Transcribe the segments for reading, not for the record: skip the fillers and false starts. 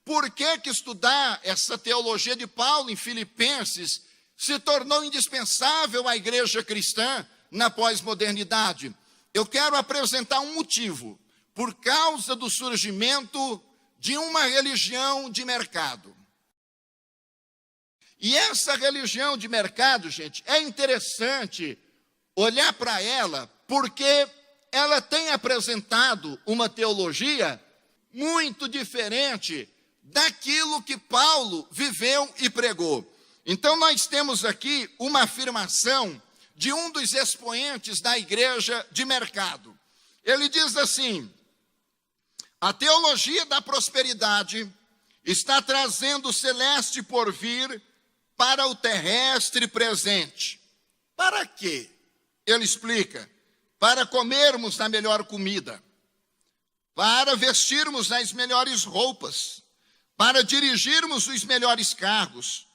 por que estudar essa teologia de Paulo em Filipenses se tornou indispensável à igreja cristã na pós-modernidade? Eu quero apresentar um motivo. Por causa do surgimento de uma religião de mercado. E essa religião de mercado, gente, é interessante olhar para ela, porque ela tem apresentado uma teologia muito diferente daquilo que Paulo viveu e pregou. Então nós temos aqui uma afirmação de um dos expoentes da igreja de mercado. Ele diz assim: a teologia da prosperidade está trazendo o celeste porvir para o terrestre presente. Para quê? Ele explica: para comermos a melhor comida, para vestirmos as melhores roupas, para dirigirmos os melhores carros,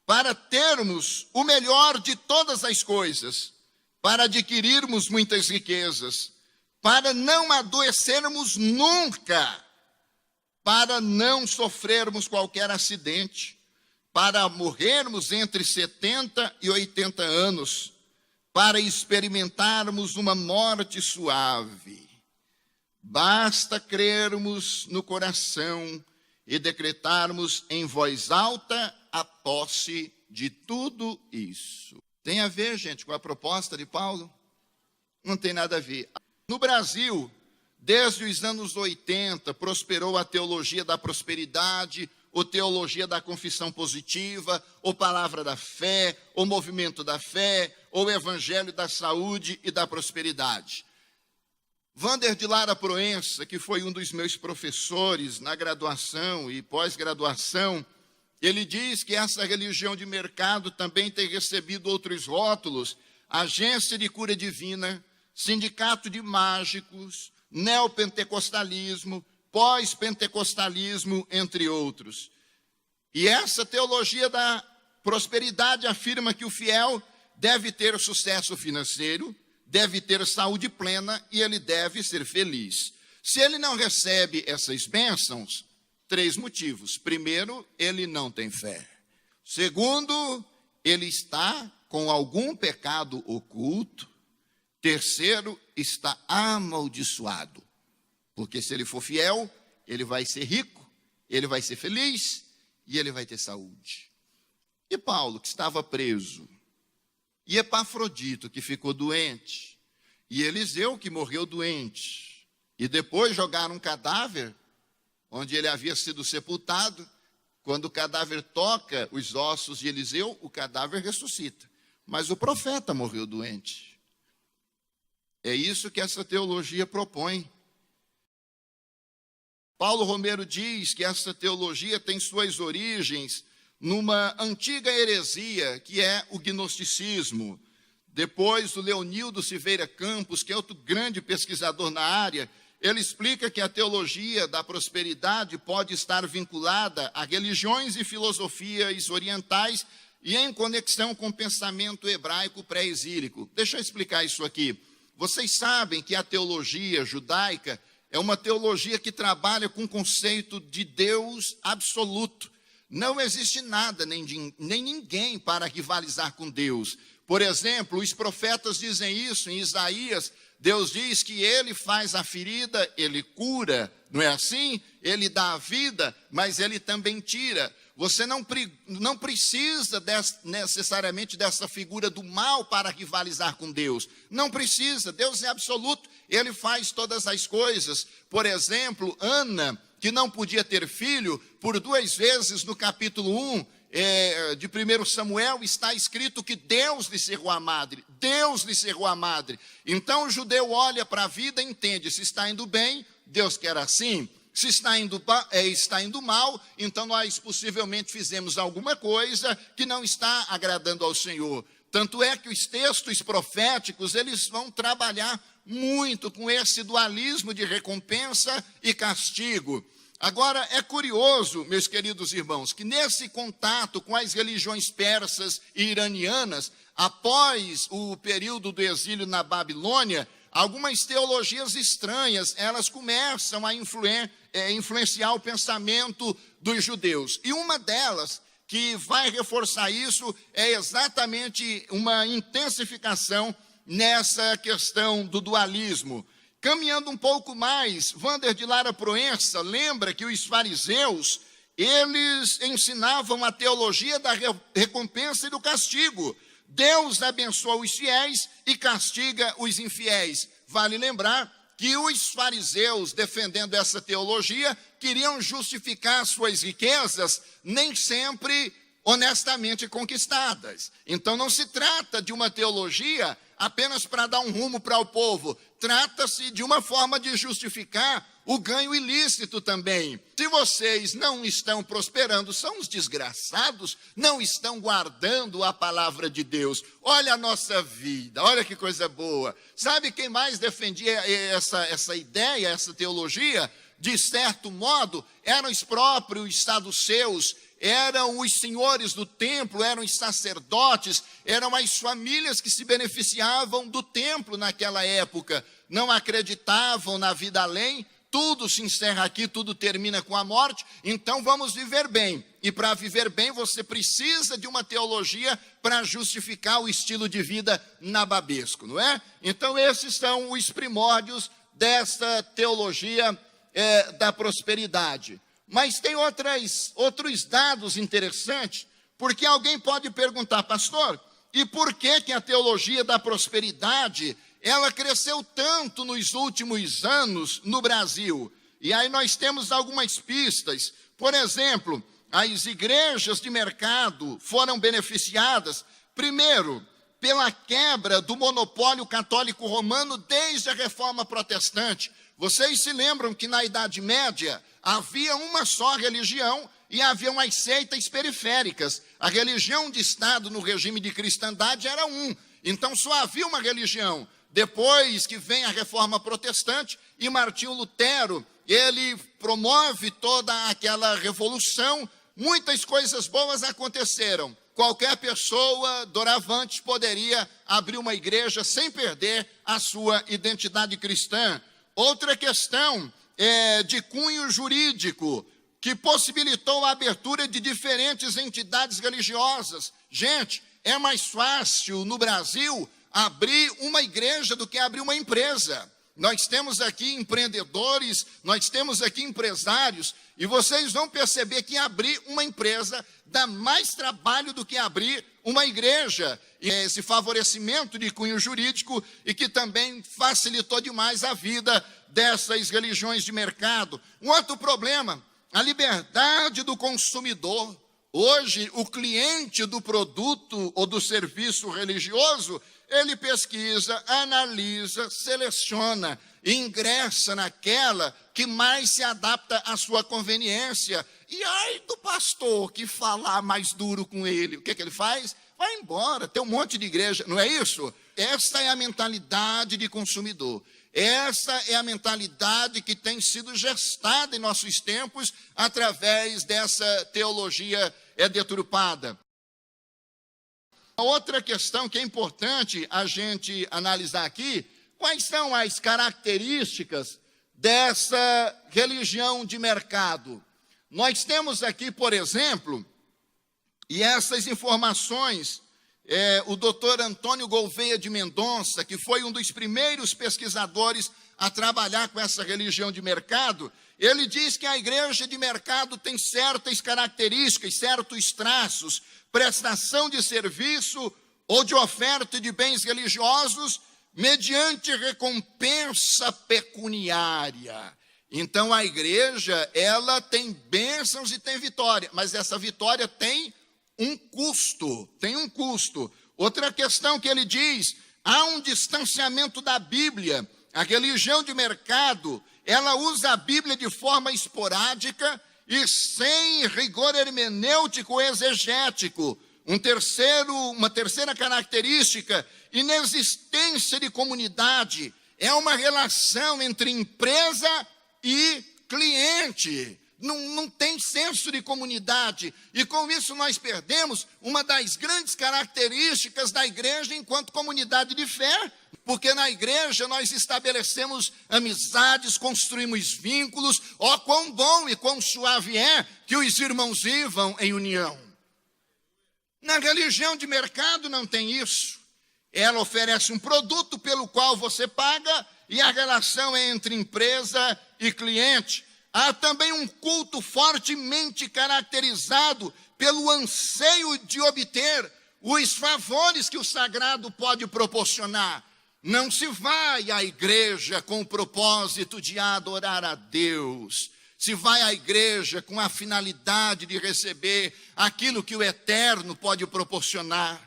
para termos o melhor de todas as coisas, para adquirirmos muitas riquezas, para não adoecermos nunca, para não sofrermos qualquer acidente, para morrermos entre 70 e 80 anos, para experimentarmos uma morte suave. Basta crermos no coração e decretarmos em voz alta a posse de tudo isso. Tem a ver, gente, com a proposta de Paulo? Não tem nada a ver. No Brasil, desde os anos 80, prosperou a teologia da prosperidade, ou teologia da confissão positiva, ou palavra da fé, ou movimento da fé, ou evangelho da saúde e da prosperidade. Wander de Lara Proença, que foi um dos meus professores na graduação e pós-graduação, ele diz que essa religião de mercado também tem recebido outros rótulos: agência de cura divina, sindicato de mágicos, neopentecostalismo, pós-pentecostalismo, entre outros. E essa teologia da prosperidade afirma que o fiel deve ter sucesso financeiro, deve ter saúde plena e ele deve ser feliz. Se ele não recebe essas bênçãos, 3 motivos. Primeiro, ele não tem fé. Segundo, ele está com algum pecado oculto. Terceiro, está amaldiçoado. Porque se ele for fiel, ele vai ser rico, ele vai ser feliz e ele vai ter saúde. E Paulo, que estava preso, e Epafrodito, que ficou doente, e Eliseu, que morreu doente, e depois jogaram um cadáver, onde ele havia sido sepultado. Quando o cadáver toca os ossos de Eliseu, o cadáver ressuscita. Mas o profeta morreu doente. É isso que essa teologia propõe. Paulo Romero diz que essa teologia tem suas origens numa antiga heresia, que é o gnosticismo. Depois, o Leonildo Silveira Campos, que é outro grande pesquisador na área, ele explica que a teologia da prosperidade pode estar vinculada a religiões e filosofias orientais e em conexão com o pensamento hebraico pré-exílico. Deixa eu explicar isso aqui. Vocês sabem que a teologia judaica é uma teologia que trabalha com o conceito de Deus absoluto. Não existe nada, nem ninguém para rivalizar com Deus. Por exemplo, os profetas dizem isso em Isaías. Deus diz que ele faz a ferida, ele cura, não é assim? Ele dá a vida, mas ele também tira. Você não precisa necessariamente dessa figura do mal para rivalizar com Deus. Não precisa, Deus é absoluto, ele faz todas as coisas. Por exemplo, Ana, que não podia ter filho, por 2 vezes no capítulo 1 de 1 Samuel, está escrito que Deus lhe cerrou a madre. Deus lhe cerrou a madre. Então o judeu olha para a vida e entende: se está indo bem, Deus quer assim. Se está indo mal, então nós possivelmente fizemos alguma coisa que não está agradando ao Senhor. Tanto é que os textos proféticos, eles vão trabalhar muito com esse dualismo de recompensa e castigo. Agora, é curioso, meus queridos irmãos, que nesse contato com as religiões persas e iranianas, após o período do exílio na Babilônia, algumas teologias estranhas, elas começam a influenciar o pensamento dos judeus. E uma delas, que vai reforçar isso, é exatamente uma intensificação nessa questão do dualismo. Caminhando um pouco mais, Wander de Lara Proença lembra que os fariseus, eles ensinavam a teologia da recompensa e do castigo. Deus abençoa os fiéis e castiga os infiéis. Vale lembrar que os fariseus, defendendo essa teologia, queriam justificar suas riquezas, nem sempre honestamente conquistadas. Então não se trata de uma teologia apenas para dar um rumo para o povo. Trata-se de uma forma de justificar o ganho ilícito também. Se vocês não estão prosperando, são os desgraçados, não estão guardando a palavra de Deus. Olha a nossa vida, olha que coisa boa. Sabe quem mais defendia essa ideia, essa teologia? De certo modo, eram os próprios saduceus, eram os senhores do templo, eram os sacerdotes, eram as famílias que se beneficiavam do templo naquela época. Não acreditavam na vida além, tudo se encerra aqui, tudo termina com a morte, então vamos viver bem. E para viver bem você precisa de uma teologia para justificar o estilo de vida nababesco, não é? Então esses são os primórdios dessa teologia da prosperidade. Mas tem outros dados interessantes, porque alguém pode perguntar, pastor, e por que a teologia da prosperidade, ela cresceu tanto nos últimos anos no Brasil? E aí nós temos algumas pistas. Por exemplo, as igrejas de mercado foram beneficiadas, primeiro, pela quebra do monopólio católico romano desde a Reforma Protestante. Vocês se lembram que na Idade Média havia uma só religião e haviam as seitas periféricas. A religião de Estado no regime de cristandade era um. Então só havia uma religião. Depois que vem a Reforma Protestante e Martinho Lutero, ele promove toda aquela revolução, muitas coisas boas aconteceram. Qualquer pessoa doravante poderia abrir uma igreja sem perder a sua identidade cristã. Outra questão é de cunho jurídico, que possibilitou a abertura de diferentes entidades religiosas. Gente, é mais fácil no Brasil abrir uma igreja do que abrir uma empresa. Nós temos aqui empreendedores, nós temos aqui empresários, e vocês vão perceber que abrir uma empresa dá mais trabalho do que abrir uma igreja. E esse favorecimento de cunho jurídico e que também facilitou demais a vida dessas religiões de mercado. Um outro problema, a liberdade do consumidor. Hoje, o cliente do produto ou do serviço religioso, ele pesquisa, analisa, seleciona e ingressa naquela que mais se adapta à sua conveniência. E ai do pastor que falar mais duro com ele, o que ele faz? Vai embora, tem um monte de igreja, não é isso? Essa é a mentalidade de consumidor. Essa é a mentalidade que tem sido gestada em nossos tempos através dessa teologia deturpada. Outra questão que é importante a gente analisar aqui, quais são as características dessa religião de mercado? Nós temos aqui, por exemplo, e essas informações, o doutor Antônio Gouveia de Mendonça, que foi um dos primeiros pesquisadores a trabalhar com essa religião de mercado, ele diz que a igreja de mercado tem certas características, certos traços, prestação de serviço ou de oferta de bens religiosos mediante recompensa pecuniária. Então a igreja, ela tem bênçãos e tem vitória, mas essa vitória tem um custo, Outra questão que ele diz, há um distanciamento da Bíblia. A religião de mercado, ela usa a Bíblia de forma esporádica e sem rigor hermenêutico exegético. Uma terceira característica, inexistência de comunidade. É uma relação entre empresa e cliente. Não tem senso de comunidade. E com isso nós perdemos uma das grandes características da igreja enquanto comunidade de fé. porque na igreja nós estabelecemos amizades, construímos vínculos. Ó, quão bom e quão suave é que os irmãos vivam em união. Na religião de mercado não tem isso. Ela oferece um produto pelo qual você paga e a relação é entre empresa e cliente. Há também um culto fortemente caracterizado pelo anseio de obter os favores que o sagrado pode proporcionar. Não se vai à igreja com o propósito de adorar a Deus. Se vai à igreja com a finalidade de receber aquilo que o eterno pode proporcionar.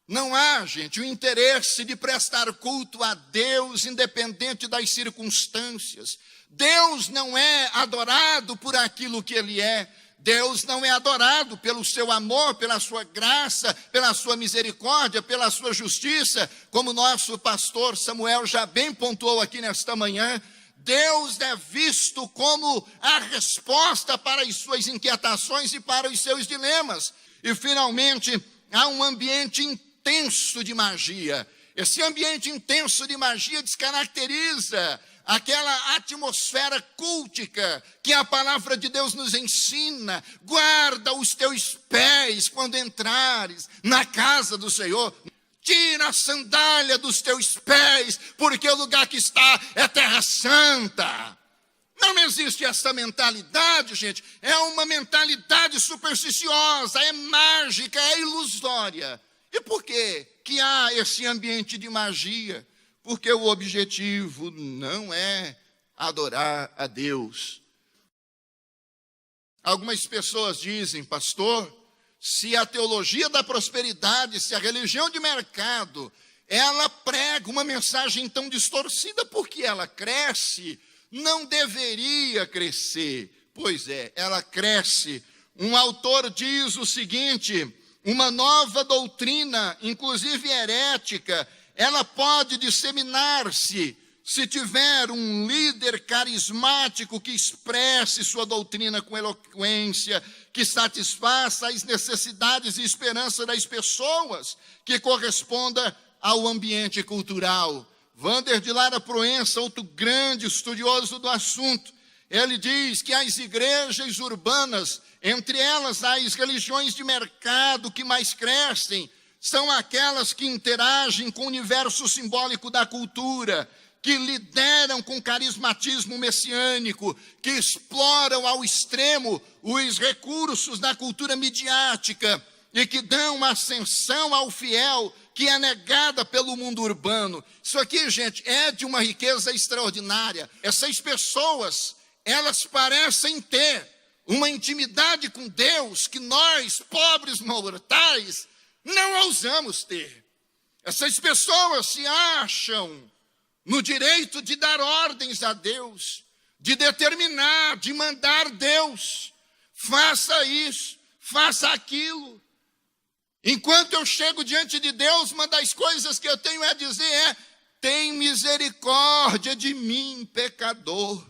Não há, gente, o interesse de prestar culto a Deus independente das circunstâncias. Deus não é adorado por aquilo que Ele é. Deus não é adorado pelo seu amor, pela sua graça, pela sua misericórdia, pela sua justiça, como nosso pastor Samuel já bem pontuou aqui nesta manhã. Deus é visto como a resposta para as suas inquietações e para os seus dilemas. E, finalmente, há um ambiente intenso de magia. Esse ambiente intenso de magia descaracteriza aquela atmosfera cultica que a palavra de Deus nos ensina. Guarda os teus pés quando entrares na casa do Senhor. Tira a sandália dos teus pés, porque o lugar que está é terra santa. Não existe essa mentalidade, gente. É uma mentalidade supersticiosa, é mágica, é ilusória. E por que há esse ambiente de magia? Porque o objetivo não é adorar a Deus. Algumas pessoas dizem, pastor, se a teologia da prosperidade, se a religião de mercado, ela prega uma mensagem tão distorcida, porque ela cresce, não deveria crescer. Pois é, ela cresce. Um autor diz o seguinte: uma nova doutrina, inclusive herética, ela pode disseminar-se se tiver um líder carismático que expresse sua doutrina com eloquência, que satisfaça as necessidades e esperança das pessoas, que corresponda ao ambiente cultural. Wander de Lara Proença, outro grande estudioso do assunto, ele diz que as igrejas urbanas, entre elas as religiões de mercado que mais crescem, são aquelas que interagem com o universo simbólico da cultura, que lideram com carismatismo messiânico, que exploram ao extremo os recursos da cultura midiática e que dão uma ascensão ao fiel que é negada pelo mundo urbano. Isso aqui, gente, é de uma riqueza extraordinária. Essas pessoas, elas parecem ter uma intimidade com Deus que nós, pobres mortais, não ousamos ter. Essas pessoas se acham no direito de dar ordens a Deus, de determinar, de mandar Deus, faça isso, faça aquilo. Enquanto eu chego diante de Deus, uma das coisas que eu tenho a dizer é: tem misericórdia de mim, pecador.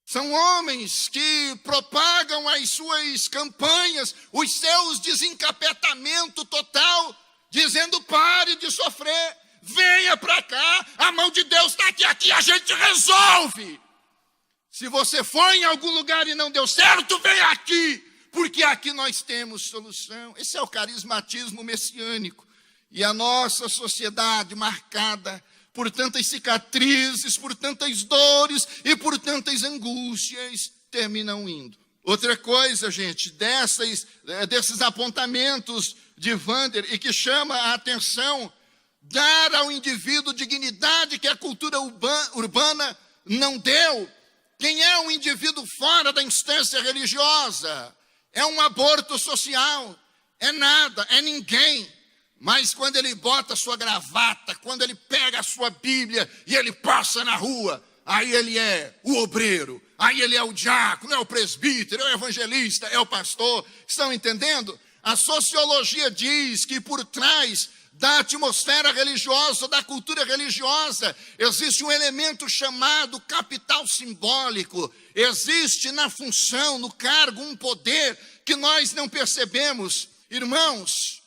São homens que propagam as suas campanhas, os seus desencapetamentos total, dizendo: pare de sofrer, venha para cá, a mão de Deus está aqui a gente resolve. Se você foi em algum lugar e não deu certo, vem aqui, porque aqui nós temos solução. Esse é o carismatismo messiânico. E a nossa sociedade marcada por tantas cicatrizes, por tantas dores e por tantas angústias, terminam indo. Outra coisa, gente, desses apontamentos de Wander, e que chama a atenção, dar ao indivíduo dignidade que a cultura urbana não deu. Quem é um indivíduo fora da instância religiosa? É um aborto social, é nada, é ninguém. Mas quando ele bota a sua gravata, quando ele pega a sua Bíblia e ele passa na rua, aí ele é o obreiro, aí ele é o diácono, é o presbítero, é o evangelista, é o pastor. Estão entendendo? A sociologia diz que por trás da atmosfera religiosa, da cultura religiosa, existe um elemento chamado capital simbólico. Existe na função, no cargo, um poder que nós não percebemos. Irmãos,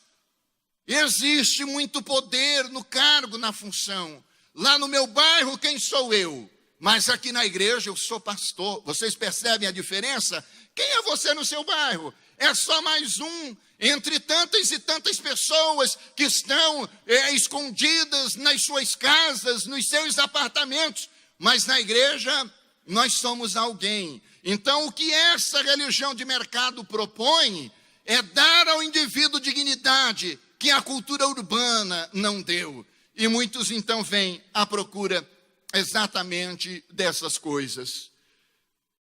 Existe muito poder no cargo, na função. Lá no meu bairro, quem sou eu? Mas aqui na igreja eu sou pastor. Vocês percebem a diferença? Quem é você no seu bairro? É só mais um entre tantas e tantas pessoas que estão escondidas nas suas casas, nos seus apartamentos. Mas na igreja nós somos alguém. Então o que essa religião de mercado propõe é dar ao indivíduo dignidade que a cultura urbana não deu. E muitos então vêm à procura exatamente dessas coisas.